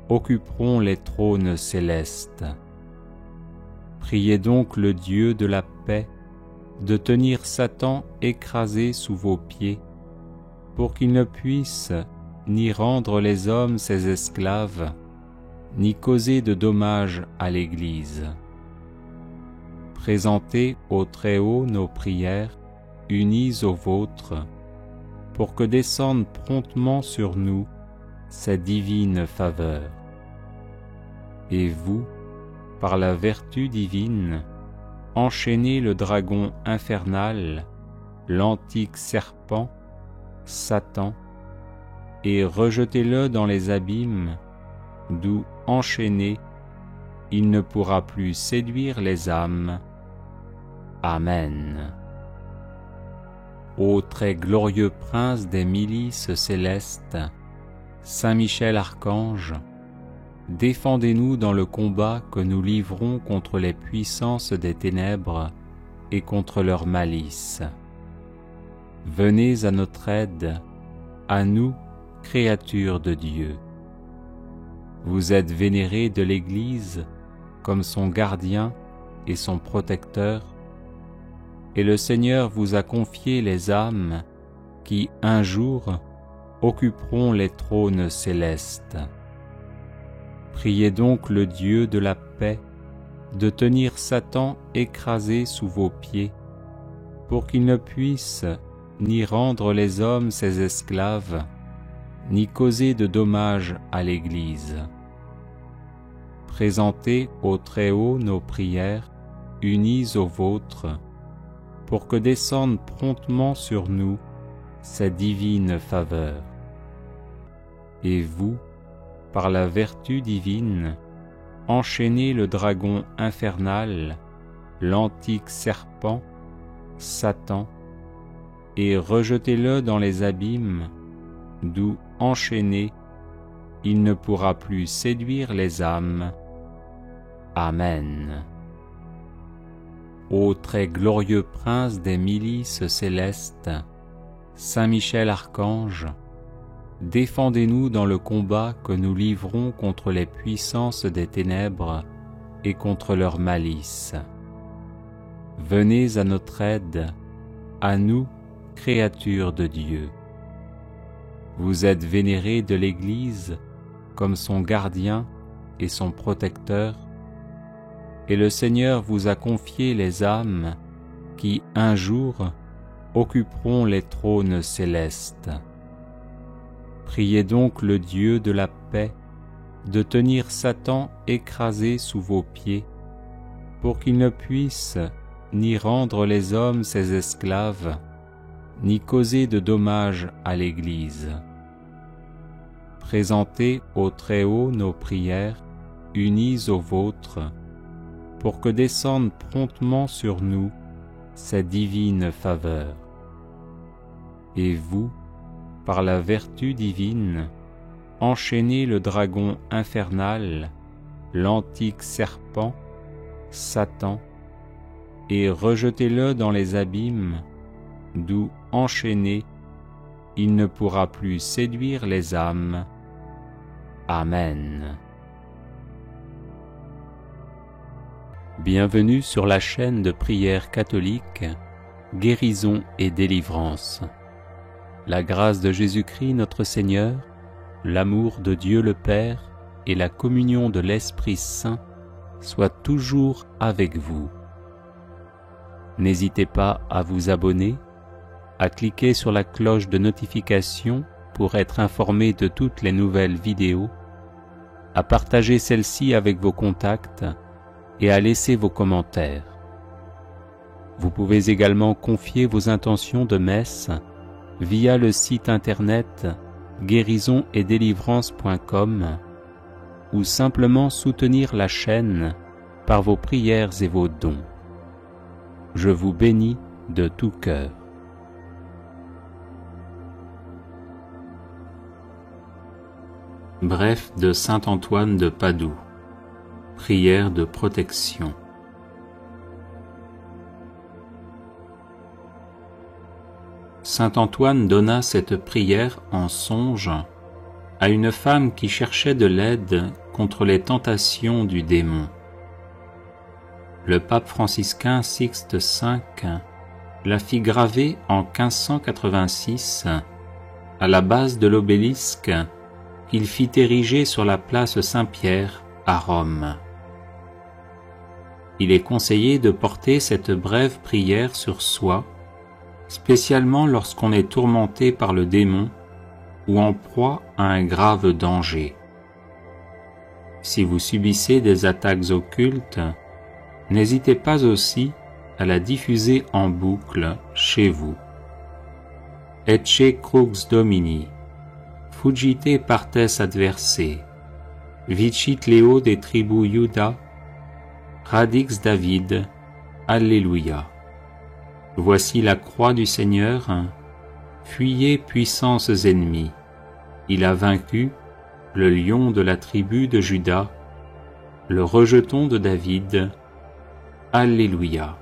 occuperont les trônes célestes. Priez donc le Dieu de la paix de tenir Satan écrasé sous vos pieds, pour qu'il ne puisse ni rendre les hommes ses esclaves, ni causer de dommages à l'Église. Présentez au Très-Haut nos prières, unies aux vôtres, pour que descende promptement sur nous sa divine faveur. Et vous, par la vertu divine, enchaînez le dragon infernal, l'antique serpent, Satan, et rejetez-le dans les abîmes, d'où, enchaîné, il ne pourra plus séduire les âmes. Amen. Ô très glorieux prince des milices célestes, Saint Michel Archange, défendez-nous dans le combat que nous livrons contre les puissances des ténèbres et contre leur malice. Venez à notre aide, à nous, créatures de Dieu. Vous êtes vénérés de l'Église comme son gardien et son protecteur, et le Seigneur vous a confié les âmes qui, un jour, occuperont les trônes célestes. Priez donc le Dieu de la paix de tenir Satan écrasé sous vos pieds, pour qu'il ne puisse ni rendre les hommes ses esclaves, ni causer de dommages à l'Église. Présentez au Très-Haut nos prières, unies aux vôtres, pour que descende promptement sur nous sa divine faveur. Et vous, par la vertu divine, enchaînez le dragon infernal, l'antique serpent, Satan, et rejetez-le dans les abîmes, d'où, enchaîné, il ne pourra plus séduire les âmes. Amen. Ô très glorieux prince des milices célestes, Saint Michel Archange, défendez-nous dans le combat que nous livrons contre les puissances des ténèbres et contre leur malice. Venez à notre aide, à nous, créatures de Dieu. Vous êtes vénérés de l'Église comme son gardien et son protecteur, et le Seigneur vous a confié les âmes qui, un jour, occuperont les trônes célestes. Priez donc le Dieu de la paix de tenir Satan écrasé sous vos pieds, pour qu'il ne puisse ni rendre les hommes ses esclaves, ni causer de dommages à l'Église. Présentez au Très-Haut nos prières, unies aux vôtres, pour que descende promptement sur nous sa divine faveur. Et vous, par la vertu divine, enchaînez le dragon infernal, l'antique serpent, Satan, et rejetez-le dans les abîmes, d'où, enchaîné, il ne pourra plus séduire les âmes. Amen. Bienvenue sur la chaîne de prière catholique, Guérison et Délivrance. La grâce de Jésus-Christ notre Seigneur, l'amour de Dieu le Père et la communion de l'Esprit Saint soient toujours avec vous. N'hésitez pas à vous abonner, à cliquer sur la cloche de notification pour être informé de toutes les nouvelles vidéos, à partager celle-ci avec vos contacts et à laisser vos commentaires. Vous pouvez également confier vos intentions de messe via le site internet guérisonetdélivrance.com ou simplement soutenir la chaîne par vos prières et vos dons. Je vous bénis de tout cœur. Bref de saint Antoine de Padoue. Prière de protection. Saint Antoine donna cette prière en songe à une femme qui cherchait de l'aide contre les tentations du démon. Le pape franciscain Sixte V la fit graver en 1586 à la base de l'obélisque qu'il fit ériger sur la place Saint-Pierre à Rome. Il est conseillé de porter cette brève prière sur soi, spécialement lorsqu'on est tourmenté par le démon ou en proie à un grave danger. Si vous subissez des attaques occultes, n'hésitez pas aussi à la diffuser en boucle chez vous. Ecce crux Domini, fugite partes adversae, vicit Leo de tribu Iuda, radix David, Alléluia. Voici la croix du Seigneur, fuyez puissances ennemies. Il a vaincu le lion de la tribu de Juda, le rejeton de David. Alléluia.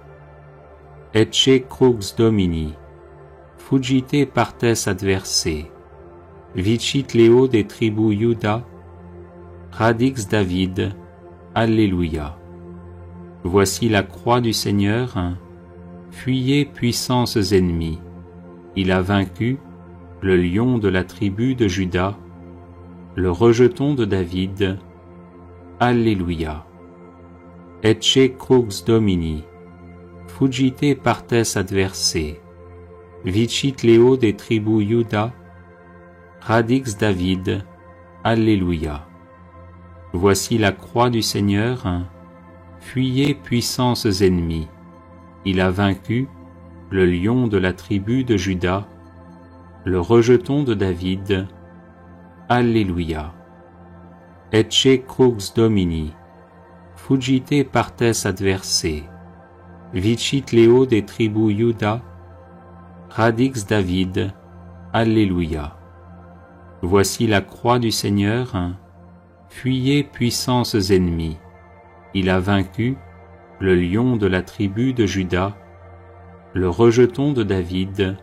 Ecce crux Domini, fugite partes adversae, vicit Leo de tribu Iuda, radix David. Alléluia. Voici la croix du Seigneur, fuyez puissances ennemies. Il a vaincu le lion de la tribu de Juda, le rejeton de David. Alléluia. Ecce crux Domini, fugite partes adversae, vicit Leo de tribu Iuda, radix David. Alléluia. Voici la croix du Seigneur, fuyez puissances ennemies. Il a vaincu le lion de la tribu de Juda, le rejeton de David. Alléluia. Ecce crux Domini, fugite partes adversae, vicit Leo de tribu Iuda, radix David. Alléluia. Voici la croix du Seigneur, fuyez puissances ennemies. Il a vaincu le lion de la tribu de Juda, le rejeton de David.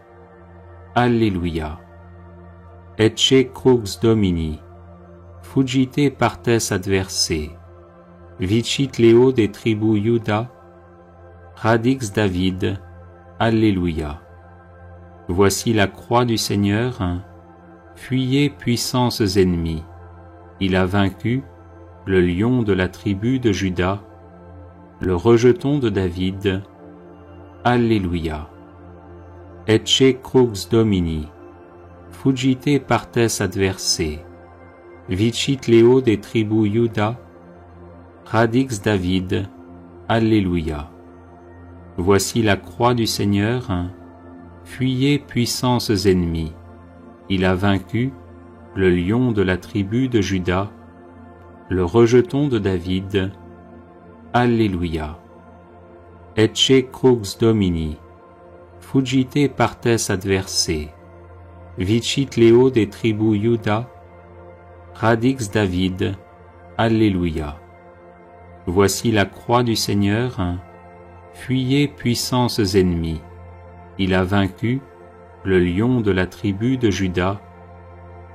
Alléluia. Ecce crux Domini, fugite partes adversae, vicit Leo de tribu Iuda, radix David. Alléluia. Voici la croix du Seigneur, fuyez puissances ennemies. Il a vaincu le lion de la tribu de Juda, le rejeton de David. Alléluia. Ecce crux Domini, fuggite partes adversae, vicit Leo des tribus Iuda, radix David. Alléluia. Voici la croix du Seigneur, fuyez puissances ennemies. Il a vaincu le lion de la tribu de Juda, le rejeton de David. Alléluia. Ecce crux Domini, fuggite partes adversae, vicit Leo des tribus Iuda, radix David. Alléluia. Voici la croix du Seigneur, fuyez puissances ennemies. Il a vaincu le lion de la tribu de Juda,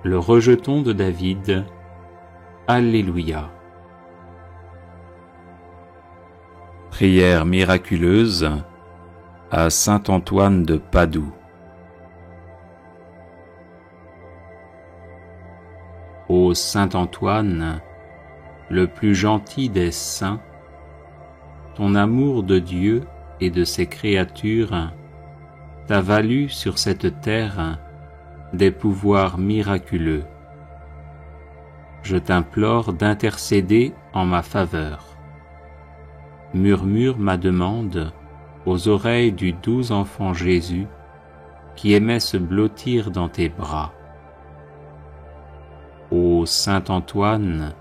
le rejeton de David. Alléluia. Prière miraculeuse à saint Antoine de Padoue. Ô saint Antoine, le plus gentil des saints, ton amour de Dieu et de ses créatures t'a valu sur cette terre des pouvoirs miraculeux. Je t'implore d'intercéder en ma faveur. Murmure ma demande aux oreilles du doux enfant Jésus qui aimait se blottir dans tes bras. Ô saint Antoine,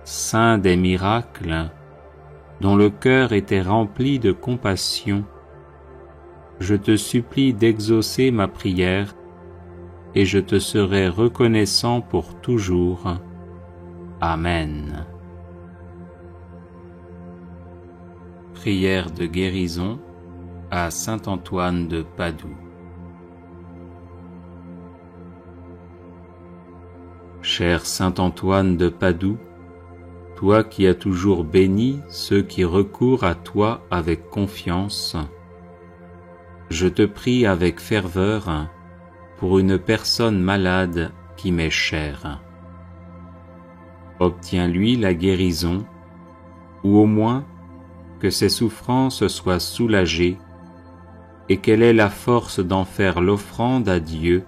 saint des miracles, dont le cœur était rempli de compassion, je te supplie d'exaucer ma prière et je te serai reconnaissant pour toujours. Amen. Prière de guérison à saint Antoine de Padoue. Cher saint Antoine de Padoue, toi qui as toujours béni ceux qui recourent à toi avec confiance, je te prie avec ferveur pour une personne malade qui m'est chère. Obtiens-lui la guérison, ou au moins que ses souffrances soient soulagées et qu'elle ait la force d'en faire l'offrande à Dieu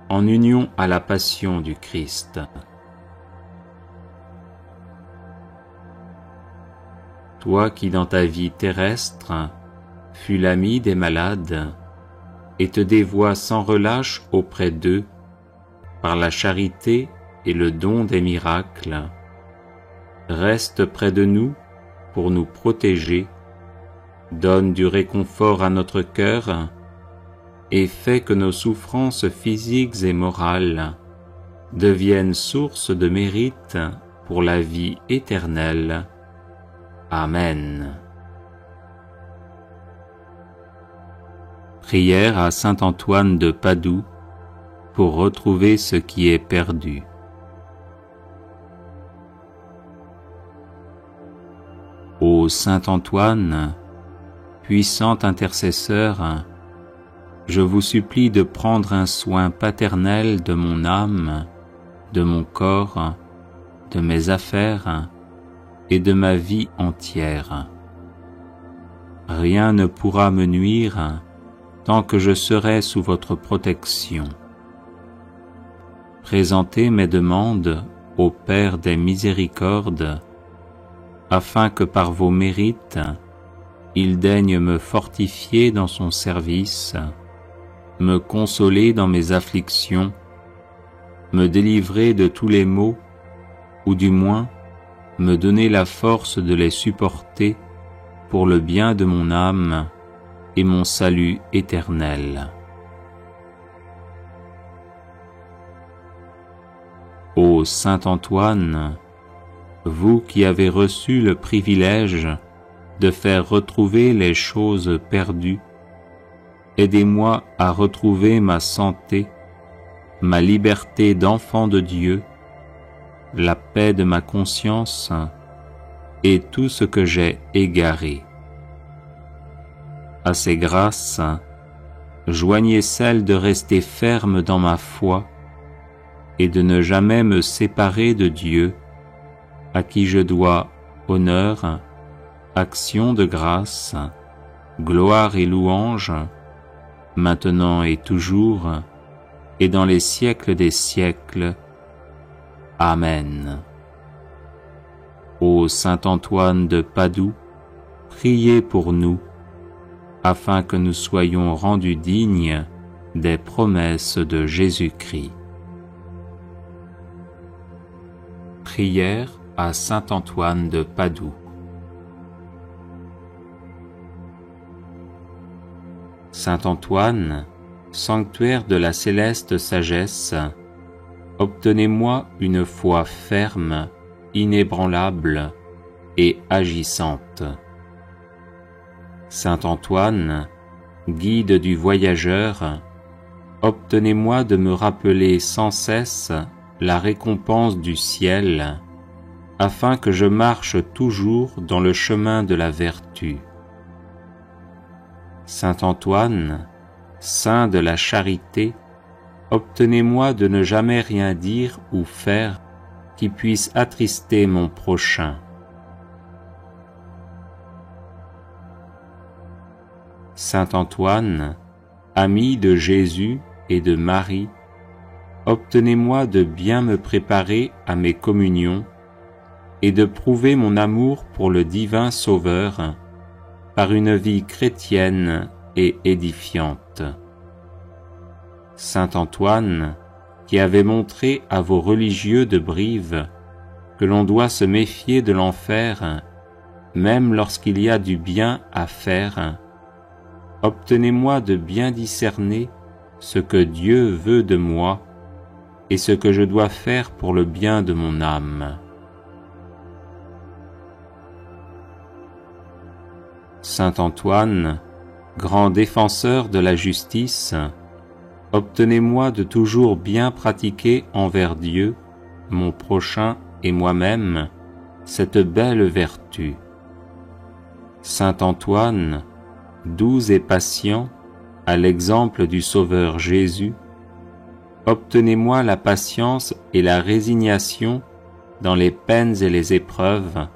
en union à la passion du Christ. Toi qui dans ta vie terrestre fus l'ami des malades et te dévoies sans relâche auprès d'eux par la charité et le don des miracles, reste près de nous pour nous protéger, donne du réconfort à notre cœur et fais que nos souffrances physiques et morales deviennent source de mérite pour la vie éternelle. Amen. Prière à saint Antoine de Padoue pour retrouver ce qui est perdu. Ô saint Antoine, puissant intercesseur, je vous supplie de prendre un soin paternel de mon âme, de mon corps, de mes affaires et de ma vie entière. Rien ne pourra me nuire tant que je serai sous votre protection. Présentez mes demandes au Père des miséricordes, afin que par vos mérites, il daigne me fortifier dans son service, me consoler dans mes afflictions, me délivrer de tous les maux, ou du moins me donner la force de les supporter pour le bien de mon âme et mon salut éternel. Ô saint Antoine, vous qui avez reçu le privilège de faire retrouver les choses perdues, aidez-moi à retrouver ma santé, ma liberté d'enfant de Dieu, la paix de ma conscience et tout ce que j'ai égaré. À ces grâces, joignez celle de rester ferme dans ma foi et de ne jamais me séparer de Dieu, à qui je dois honneur, action de grâce, gloire et louange, maintenant et toujours, et dans les siècles des siècles. Amen. Ô saint Antoine de Padoue, priez pour nous, afin que nous soyons rendus dignes des promesses de Jésus-Christ. Prière à saint Antoine de Padoue. Saint Antoine, sanctuaire de la céleste sagesse, obtenez-moi une foi ferme, inébranlable et agissante. Saint Antoine, guide du voyageur, obtenez-moi de me rappeler sans cesse la récompense du ciel, afin que je marche toujours dans le chemin de la vertu. Saint Antoine, saint de la charité, obtenez-moi de ne jamais rien dire ou faire qui puisse attrister mon prochain. Saint Antoine, ami de Jésus et de Marie, obtenez-moi de bien me préparer à mes communions et de prouver mon amour pour le divin Sauveur par une vie chrétienne et édifiante. Saint Antoine, qui avait montré à vos religieux de Brive que l'on doit se méfier de l'enfer, même lorsqu'il y a du bien à faire, obtenez-moi de bien discerner ce que Dieu veut de moi et ce que je dois faire pour le bien de mon âme. Saint Antoine, grand défenseur de la justice, obtenez-moi de toujours bien pratiquer envers Dieu, mon prochain et moi-même, cette belle vertu. Saint Antoine, doux et patient, à l'exemple du Sauveur Jésus, obtenez-moi la patience et la résignation dans les peines et les épreuves,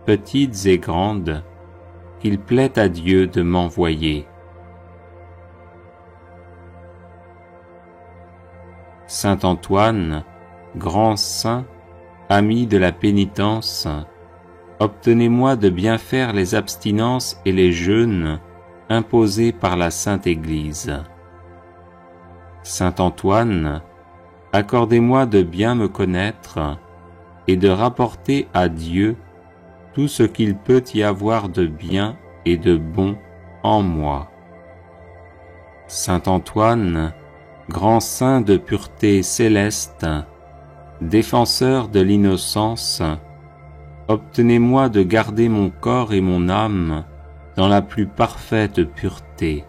petites et grandes, qu'il plaît à Dieu de m'envoyer. Saint Antoine, grand saint, ami de la pénitence, obtenez-moi de bien faire les abstinences et les jeûnes imposés par la Sainte Église. Saint Antoine, accordez-moi de bien me connaître et de rapporter à Dieu tout ce qu'il peut y avoir de bien et de bon en moi. Saint Antoine, grand saint de pureté céleste, défenseur de l'innocence, obtenez-moi de garder mon corps et mon âme dans la plus parfaite pureté.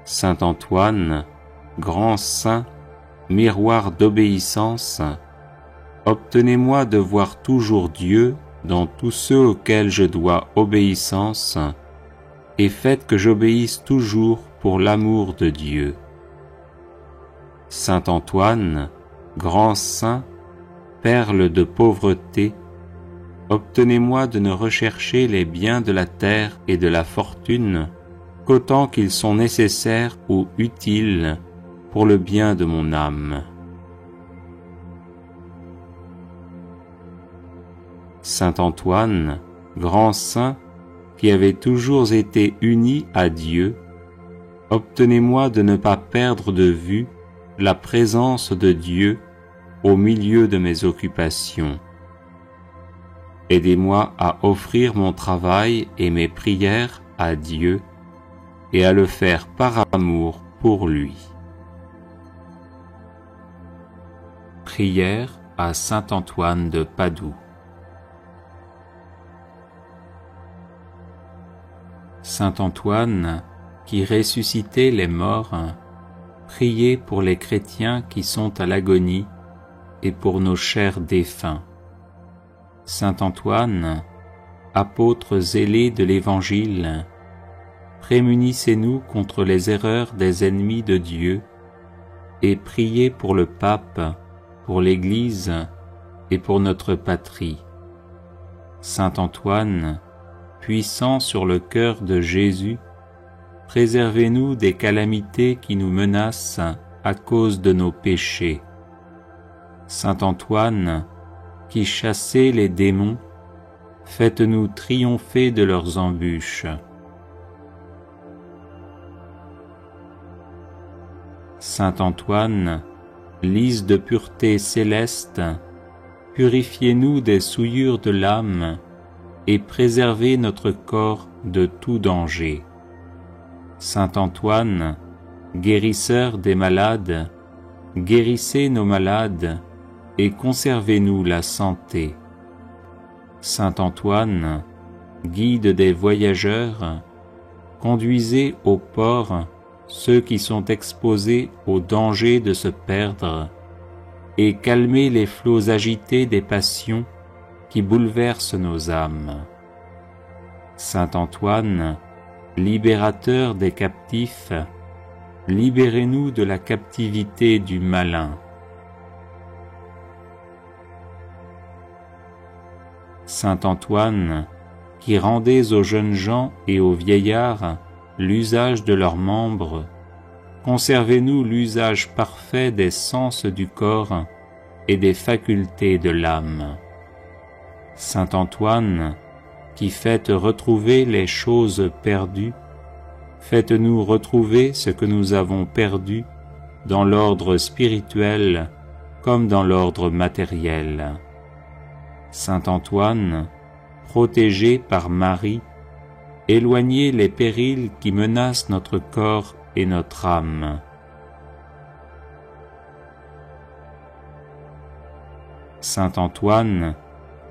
Saint Antoine, grand saint, miroir d'obéissance, obtenez-moi de voir toujours Dieu dans tous ceux auxquels je dois obéissance, et faites que j'obéisse toujours pour l'amour de Dieu. Saint Antoine, grand saint, perle de pauvreté, obtenez-moi de ne rechercher les biens de la terre et de la fortune qu'autant qu'ils sont nécessaires ou utiles pour le bien de mon âme. Saint Antoine, grand saint, qui avait toujours été uni à Dieu, obtenez-moi de ne pas perdre de vue la présence de Dieu au milieu de mes occupations. Aidez-moi à offrir mon travail et mes prières à Dieu et à le faire par amour pour lui. Prière à saint Antoine de Padoue. Saint Antoine, qui ressuscitait les morts, priez pour les chrétiens qui sont à l'agonie et pour nos chers défunts. Saint Antoine, apôtre zélé de l'Évangile, prémunissez-nous contre les erreurs des ennemis de Dieu et priez pour le pape, pour l'Église et pour notre patrie. Saint Antoine, puissant sur le cœur de Jésus, préservez-nous des calamités qui nous menacent à cause de nos péchés. Saint Antoine, qui chassez les démons, faites-nous triompher de leurs embûches. Saint Antoine, lys de pureté céleste, purifiez-nous des souillures de l'âme et préservez notre corps de tout danger. Saint Antoine, guérisseur des malades, guérissez nos malades et conservez-nous la santé. Saint Antoine, guide des voyageurs, conduisez au port ceux qui sont exposés au danger de se perdre, et calmez les flots agités des passions qui bouleversent nos âmes. Saint Antoine, libérateur des captifs, libérez-nous de la captivité du malin. Saint Antoine, qui rendez aux jeunes gens et aux vieillards l'usage de leurs membres, conservez-nous l'usage parfait des sens du corps et des facultés de l'âme. Saint Antoine, qui faites retrouver les choses perdues, faites-nous retrouver ce que nous avons perdu dans l'ordre spirituel comme dans l'ordre matériel. Saint Antoine, protégé par Marie, éloignez les périls qui menacent notre corps et notre âme. Saint Antoine,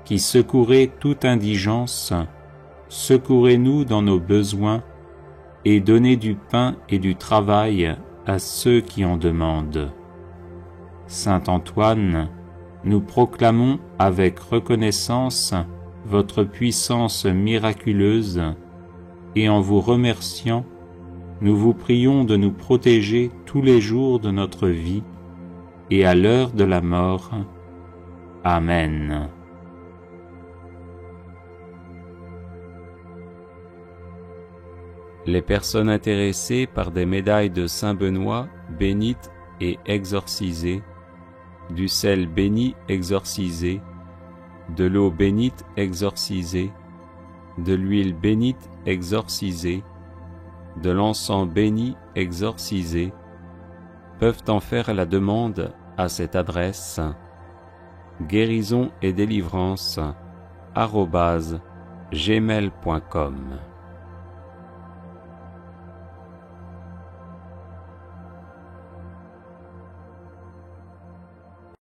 qui secourez toute indigence, secourez-nous dans nos besoins et donnez du pain et du travail à ceux qui en demandent. Saint Antoine, nous proclamons avec reconnaissance votre puissance miraculeuse et en vous remerciant, nous vous prions de nous protéger tous les jours de notre vie et à l'heure de la mort. Amen. Les personnes intéressées par des médailles de Saint Benoît bénites et exorcisées, du sel béni exorcisé, de l'eau bénite exorcisée, de l'huile bénite exorcisée, de l'encens béni exorcisé, peuvent en faire la demande à cette adresse guérison et délivrance @gmail.com.